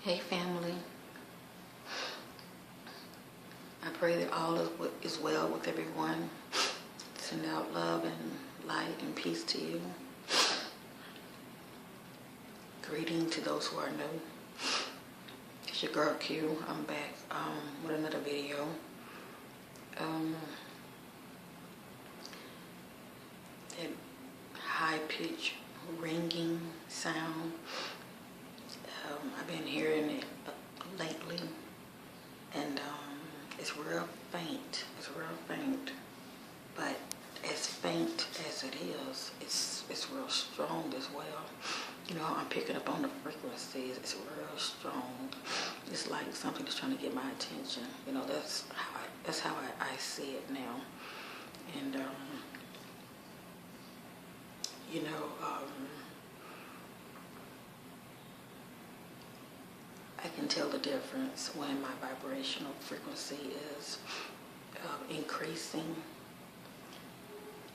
Hey family, I pray that all is well with everyone. Send out love and light and peace to you. Greeting to those who are new. It's your girl Q. I'm back with another video. That high-pitched ringing sound, I've been hearing it lately, and it's real faint. It's real faint, but as faint as it is, it's real strong as well. You know, I'm picking up on the frequencies. It's real strong. It's like something that's trying to get my attention. You know, that's how I see it now. And you know, I can tell the difference when my vibrational frequency is increasing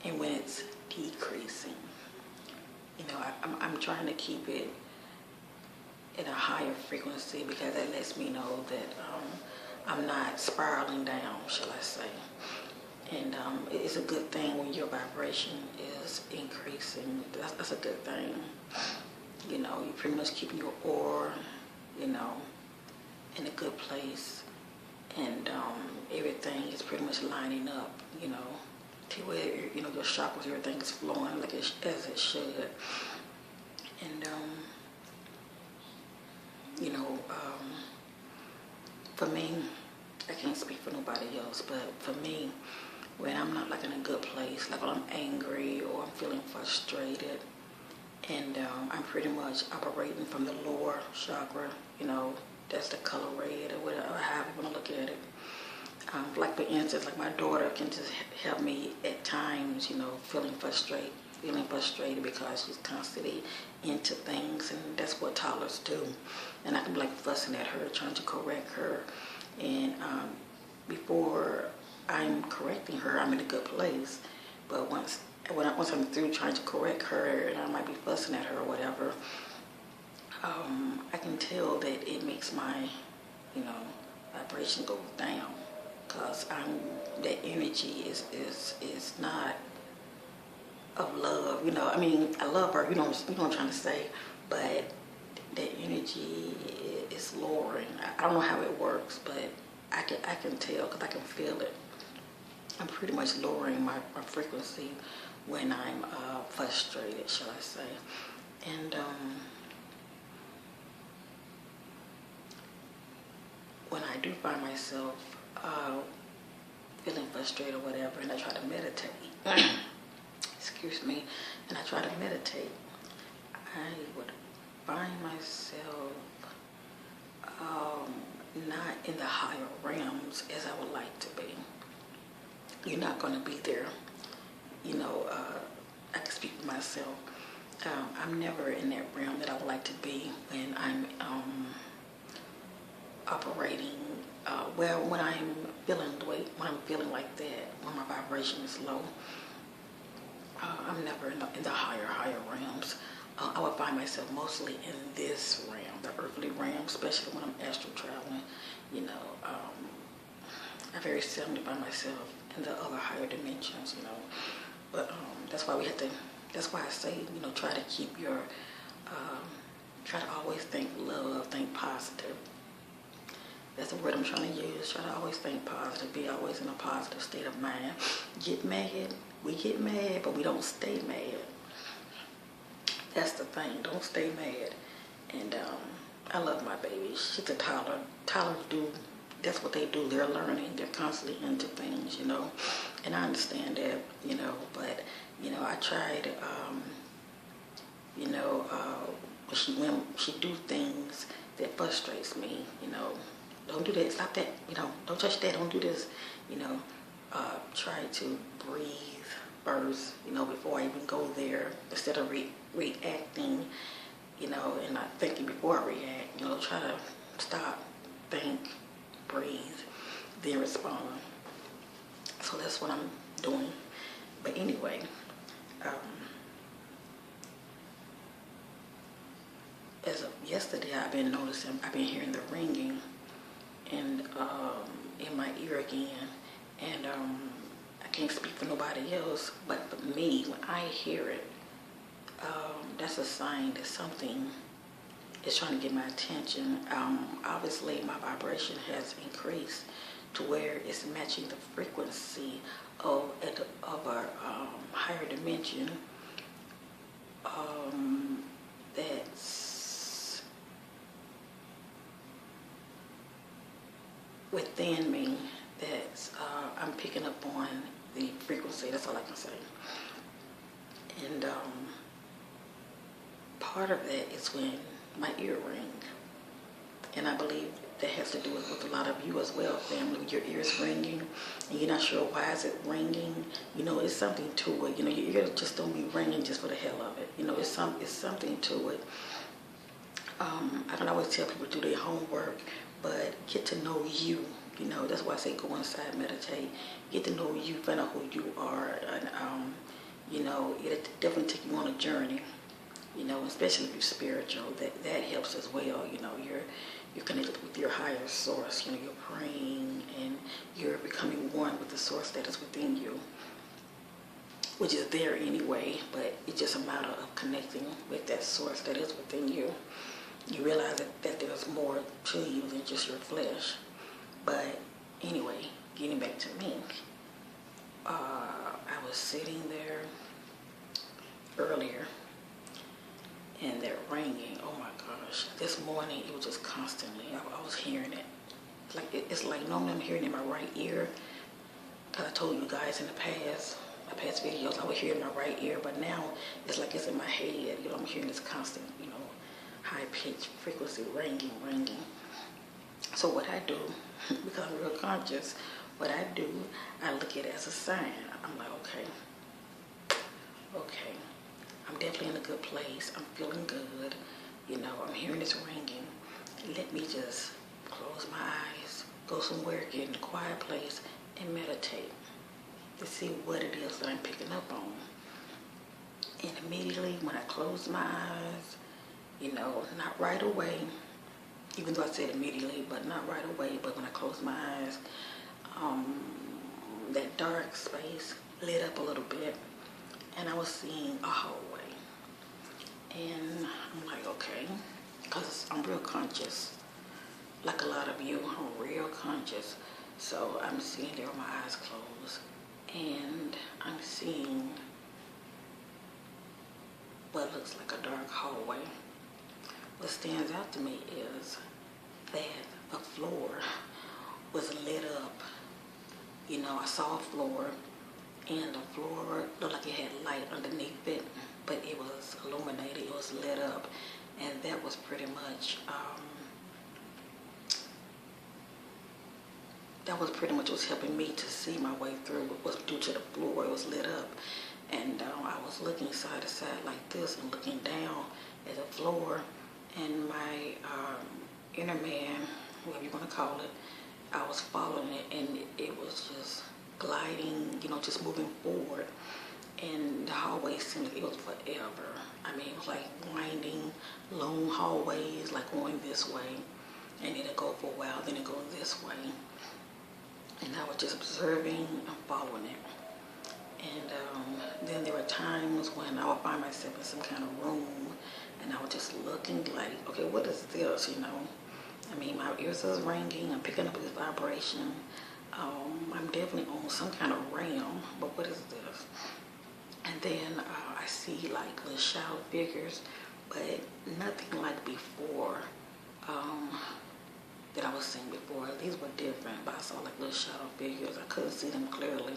and when it's decreasing. You know, I'm trying to keep it at a higher frequency because that lets me know that I'm not spiraling down, shall I say. And it's a good thing when your vibration is increasing. That's a good thing. You know, you're pretty much keeping your aura, you know, in a good place. And everything is pretty much lining up, you know, to where, you know, your chakras, everything is flowing like as it should. And, you know, for me, I can't speak for nobody else, but for me, when I'm not like in a good place, like when I'm angry or I'm feeling frustrated, and I'm pretty much operating from the lower chakra, you know, that's the color red or whatever, however you want to look at it. Like for instance, like my daughter can just help me at times, you know, feeling frustrated because she's constantly into things, and that's what toddlers do. And I can be like fussing at her, trying to correct her, and before I'm correcting her, I'm in a good place. But once I'm through trying to correct her, and I might be fussing at her or whatever, I can tell that it makes my, you know, vibration go down, because that energy is not of love. You know, I mean, I love her. You know what I'm trying to say, but that energy is lowering. I don't know how it works, but I can tell because I can feel it. I'm pretty much lowering my frequency when I'm frustrated, shall I say. And when I do find myself feeling frustrated or whatever, and I try to meditate, excuse me, and I try to meditate, I would find myself not in the higher realms as I would like to be. You're not going to be there. You know, I can speak for myself. I'm never in that realm that I would like to be when I'm operating. Well, when I'm feeling like that, when my vibration is low, I'm never in the higher realms. I would find myself mostly in this realm, the earthly realm, especially when I'm astral traveling. You know, I very seldom find myself in the other higher dimensions, you know. But that's why that's why I say, you know, try to keep your, try to always think love, think positive. That's the word I'm trying to use. Try to always think positive, be always in a positive state of mind. Get mad, we get mad, but we don't stay mad. That's the thing, don't stay mad. And I love my baby. She's a toddler. Toddlers do, that's what they do. They're learning. They're constantly into things, you know. And I understand that, you know, but, you know, I tried, you know, when she do things that frustrates me, you know, don't do that, stop that, you know, don't touch that, don't do this, you know, try to breathe first, you know, before I even go there, instead of reacting, you know, and not thinking before I react, you know, try to stop, think, breathe, then respond. So that's what I'm doing. But anyway, as of yesterday, yesterday I've been noticing, I've been hearing the ringing and in my ear again. And I can't speak for nobody else, but for me, when I hear it, that's a sign that something is trying to get my attention. Obviously, my vibration has increased to where it's matching the frequency of a higher dimension that's within me. That's I'm picking up on the frequency. That's all I can say. And part of that is when my ear ring, and I believe that has to do with a lot of you as well, family. Your ears ringing, and you're not sure why is it ringing. You know, it's something to it. You know, your ears just don't be ringing just for the hell of it. You know, it's something to it. I don't always tell people to do their homework, but get to know you. You know, that's why I say go inside, meditate, get to know you, find out who you are, and you know, it'll definitely take you on a journey. You know, especially if you're spiritual, that helps as well. You know, you're connected with your higher source. You know, you're praying and you're becoming one with the source that is within you, which is there anyway, but it's just a matter of connecting with that source that is within you. You realize that there's more to you than just your flesh. But anyway, getting back to me, I was sitting there earlier, and they're ringing. Oh my gosh! This morning it was just constantly. I was hearing it. It's like normally I'm hearing it in my right ear. Cause I told you guys in my past videos, I would hear it in my right ear, but now it's like it's in my head. You know, I'm hearing this constant, you know, high pitched frequency ringing. So what I do, because I'm real conscious, what I do, I look at it as a sign. I'm like, okay, I'm definitely in a good place. I'm feeling good. You know, I'm hearing this ringing. Let me just close my eyes, go somewhere, get in a quiet place, and meditate to see what it is that I'm picking up on. And immediately when I close my eyes, you know, not right away, even though I said immediately, but not right away, but when I closed my eyes, that dark space lit up a little bit, and I was seeing a hallway. And I'm like, okay, because I'm real conscious. Like a lot of you, I'm real conscious. So I'm sitting there with my eyes closed, and I'm seeing what looks like a dark hallway. What stands out to me is that the floor was lit up. You know, I saw a floor, and the floor looked like it had light underneath it, but it was illuminated, it was lit up, and that was pretty much what was helping me to see my way through. It was due to the floor, it was lit up, and I was looking side to side like this and looking down at the floor, and my inner man, whatever you want to call it, I was following it, and it was just gliding, you know, just moving forward. And the hallway seemed like it was forever. I mean, it was like winding, long hallways, like going this way, and it'll go for a while, then it goes this way. And I was just observing and following it. And then there were times when I would find myself in some kind of room, and I was just looking like, okay, what is this, you know? I mean, my ears is ringing, I'm picking up this vibration. I'm definitely on some kind of realm, but what is this? And then I see like little shadow figures, but nothing like before that I was seeing before. These were different, but I saw like little shadow figures. I couldn't see them clearly.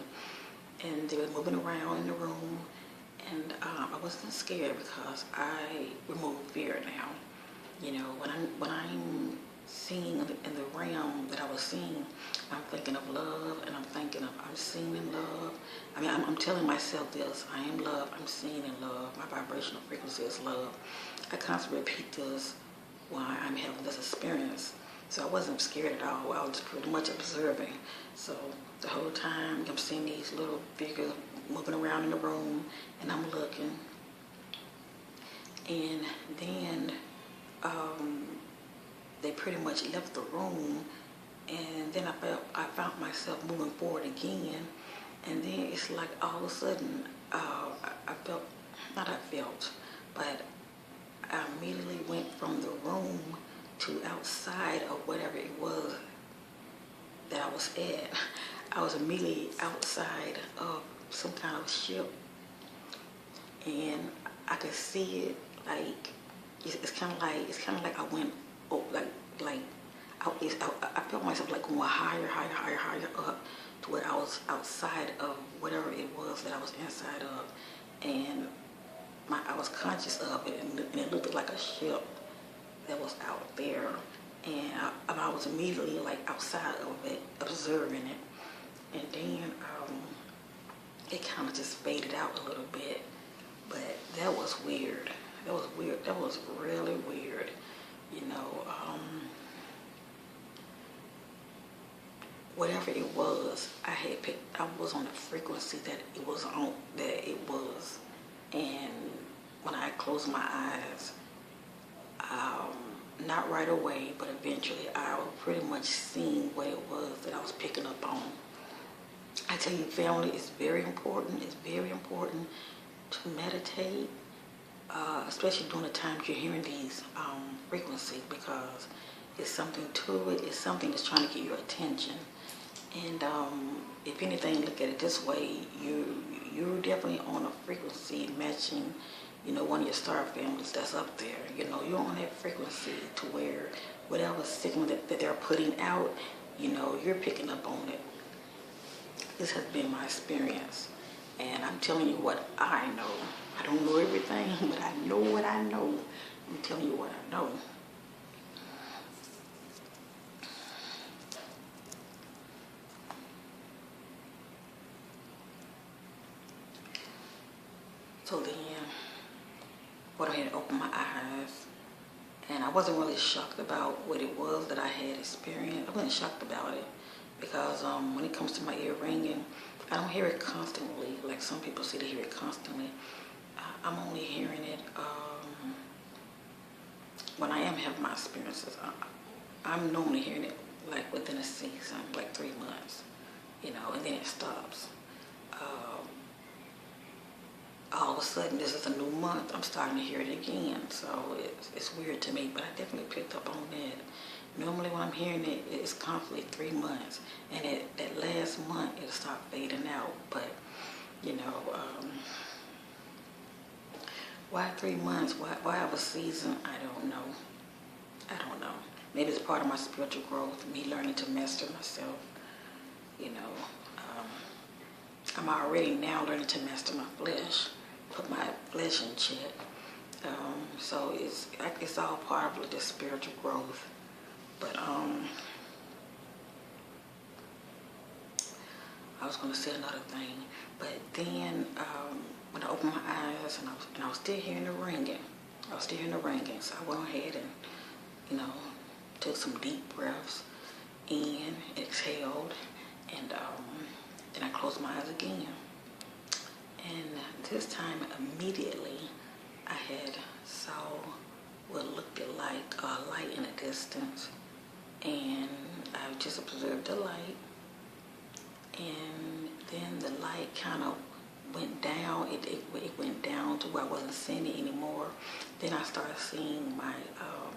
And they were moving around in the room, and I wasn't scared because I removed fear now. You know, when I'm seeing in the realm that I was seeing, I'm thinking of love, and I'm thinking of I'm seen in love. I mean, I'm telling myself this: I am love. I'm seen in love. My vibrational frequency is love. I constantly repeat this while I'm having this experience. So I wasn't scared at all. I was pretty much observing. So the whole time I'm seeing these little figures moving around in the room, and I'm looking. And then they pretty much left the room, and then I found myself moving forward again, and then it's like all of a sudden I felt, not I felt, but I immediately went from the room to outside of whatever it was that I was at. I was immediately outside of some kind of ship, and I could see it. Like it's kind of like I went, oh, I felt myself like going higher up to where I was outside of whatever it was that I was inside of, and I was conscious of it, and it looked like a ship that was out there, and I was immediately like outside of it, observing it, and then it kind of just faded out a little bit, but that was weird. That was weird. That was really weird, you know. Whatever it was, I was on the frequency that it was on, and when I closed my eyes, not right away, but eventually I was pretty much seeing what it was that I was picking up on. I tell you, family is very important. It's very important to meditate, especially during the times you're hearing these frequencies, because it's something to it. It's something that's trying to get your attention. And if anything, look at it this way: you're definitely on a frequency matching, you know, one of your star families that's up there. You know, you're on that frequency to where whatever signal that they're putting out, you know, you're picking up on it. This has been my experience, and I'm telling you what I know. I don't know everything, but I know what I know. I'm telling you what I know. So then, went ahead and opened my eyes, and I wasn't really shocked about what it was that I had experienced. I wasn't shocked about it, because when it comes to my ear ringing, I don't hear it constantly, like some people say they hear it constantly. I'm only hearing it when I am having my experiences. I'm normally hearing it like within a season, like 3 months, you know, and then it stops. All of a sudden, this is a new month, I'm starting to hear it again. So it's weird to me, but I definitely picked up on that. Normally when I'm hearing it, it's constantly 3 months, and that last month it'll start fading out. But you know, why 3 months? Why have a season? I don't know. Maybe it's part of my spiritual growth, me learning to master myself. You know, I'm already now learning to master my flesh, put my flesh in check. So it's all part of this spiritual growth. But I was going to say another thing, but then when I opened my eyes and I was still hearing the ringing, so I went ahead and, you know, took some deep breaths in, exhaled, and then I closed my eyes again. And this time, immediately, I had saw what looked like a light in the distance, and I just observed the light, and then the light kind of went down. It went down to where I wasn't seeing it anymore. Then I started seeing my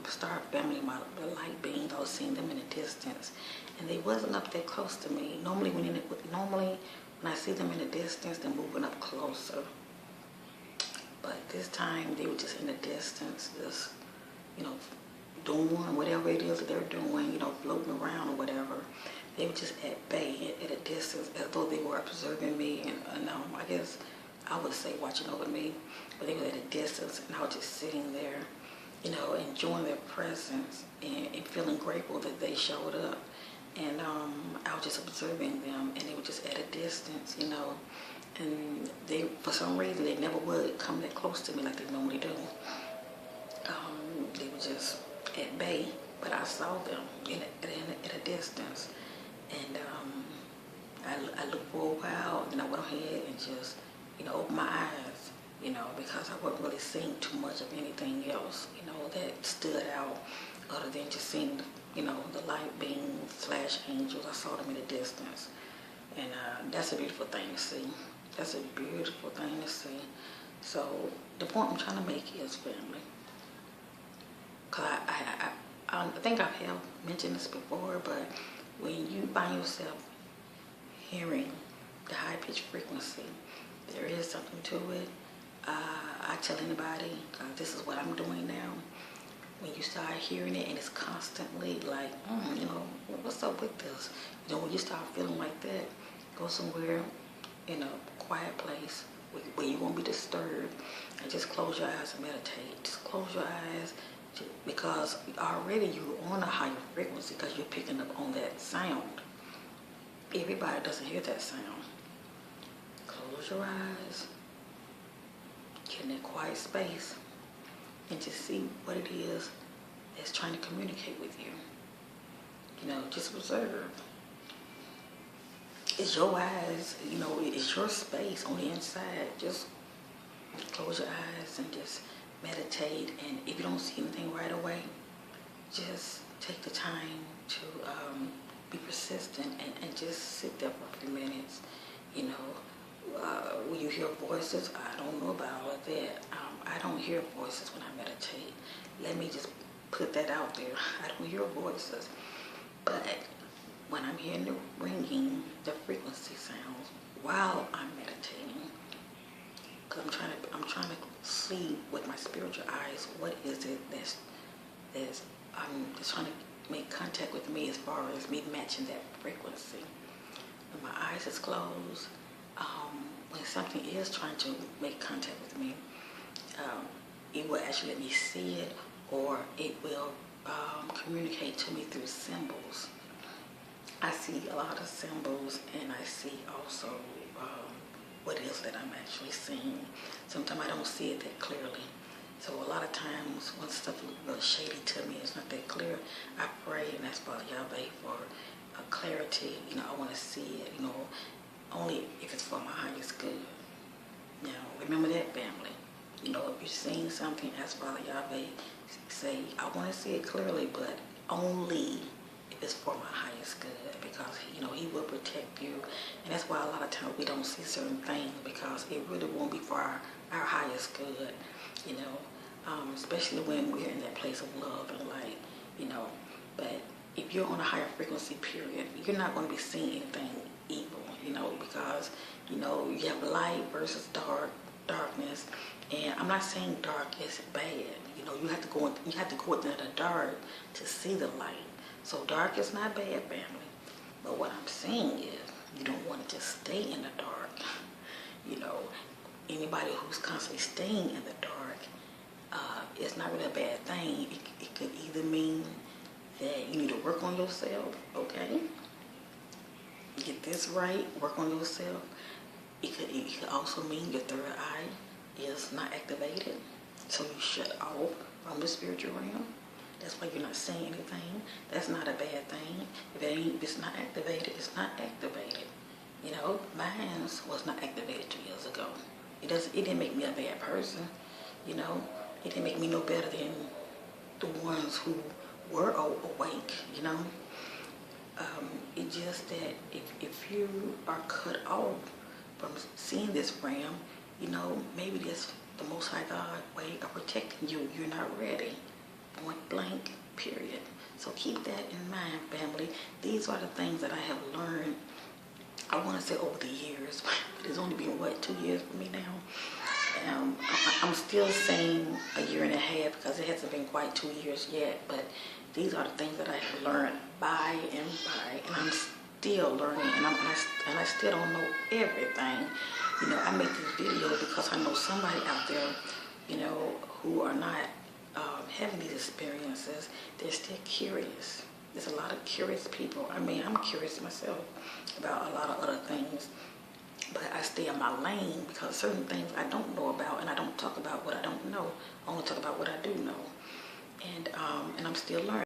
star family, the light beings. I was seeing them in the distance, and they wasn't up that close to me. Normally when I see them in the distance, they're moving up closer. But this time they were just in the distance, just, you know, doing whatever it is that they're doing, you know, floating around or whatever. They were just at bay, at a distance, as though they were observing me, and I guess I would say watching over me, but they were at a distance, and I was just sitting there, you know, enjoying their presence and feeling grateful that they showed up. And I was just observing them, and they were just at a distance, you know, and they, for some reason, they never would come that close to me like they normally do. They were just at bay, but I saw them at a distance. And I looked for a while, and I went ahead and just, you know, opened my eyes, you know, because I wasn't really seeing too much of anything else, you know, that stood out. other than just seeing, the light beams, flash angels. I saw them in the distance. And that's a beautiful thing to see. That's a beautiful thing to see. So the point I'm trying to make is family. Because I think I have mentioned this before, but when you find yourself hearing the high-pitched frequency, there is something to it. I tell anybody, this is what I'm doing now. When you start hearing it and it's constantly like, what's up with this? When you start feeling like that, go somewhere in a quiet place where you won't be disturbed and just close your eyes and meditate. Just close your eyes because already you're on a higher frequency because you're picking up on that sound. Everybody doesn't hear that sound. Close your eyes, get in that quiet space, and just see what it is that's trying to communicate with you. Just observe. It's your eyes, it's your space on the inside. Just close your eyes and just meditate. And if you don't see anything right away, just take the time to be persistent and just sit there for a few minutes. When you hear voices, I don't know about all of that. I don't hear voices when I meditate. Let me just put that out there. I don't hear voices. But when I'm hearing the ringing, the frequency sounds while I'm meditating, because I'm trying to see with my spiritual eyes what is it that's I'm just trying to make contact with me as far as me matching that frequency. When my eyes is closed, when something is trying to make contact with me, it will actually let me see it, or it will communicate to me through symbols. I see a lot of symbols, and I see also what it is that I'm actually seeing. Sometimes I don't see it that clearly. So a lot of times when stuff looks real shady to me, it's not that clear, I pray and ask Father Yahweh for clarity. I want to see it, only if it's for my highest good. Now, remember that, family. If you're seeing something, ask Father Yahweh, say, I want to see it clearly, but only if it's for my highest good, because, He will protect you. And that's why a lot of times we don't see certain things, because it really won't be for our highest good, especially when we're in that place of love and light, But if you're on a higher frequency period, you're not going to be seeing anything evil, because, you have light versus darkness. And I'm not saying dark is bad. You have to go into the dark to see the light. So dark is not bad, family. But what I'm saying is you don't want to just stay in the dark. Anybody who's constantly staying in the dark, it's not really a bad thing. It could either mean that you need to work on yourself, okay? Get this right, work on yourself. It could also mean your third eye is not activated, so you shut off from the spiritual realm. That's why you're not saying anything. That's not a bad thing. If it's not activated, it's not activated. Mine was not activated 2 years ago. It didn't make me a bad person. It didn't make me no better than the ones who were awake. It's just that if you are cut off from seeing this realm, maybe this the Most High God way of protecting you. You're not ready. Point blank, period. So keep that in mind, family. These are the things that I have learned, I want to say over the years, but it's only been, 2 years for me now. I'm still saying a year and a half because it hasn't been quite 2 years yet, but these are the things that I have learned by and I'm still learning, and I still don't know everything. I make this video because I know somebody out there, who are not having these experiences. They're still curious. There's a lot of curious people. I'm curious myself about a lot of other things, but I stay in my lane because certain things I don't know about, and I don't talk about what I don't know. I only talk about what I do know, and I'm still learning.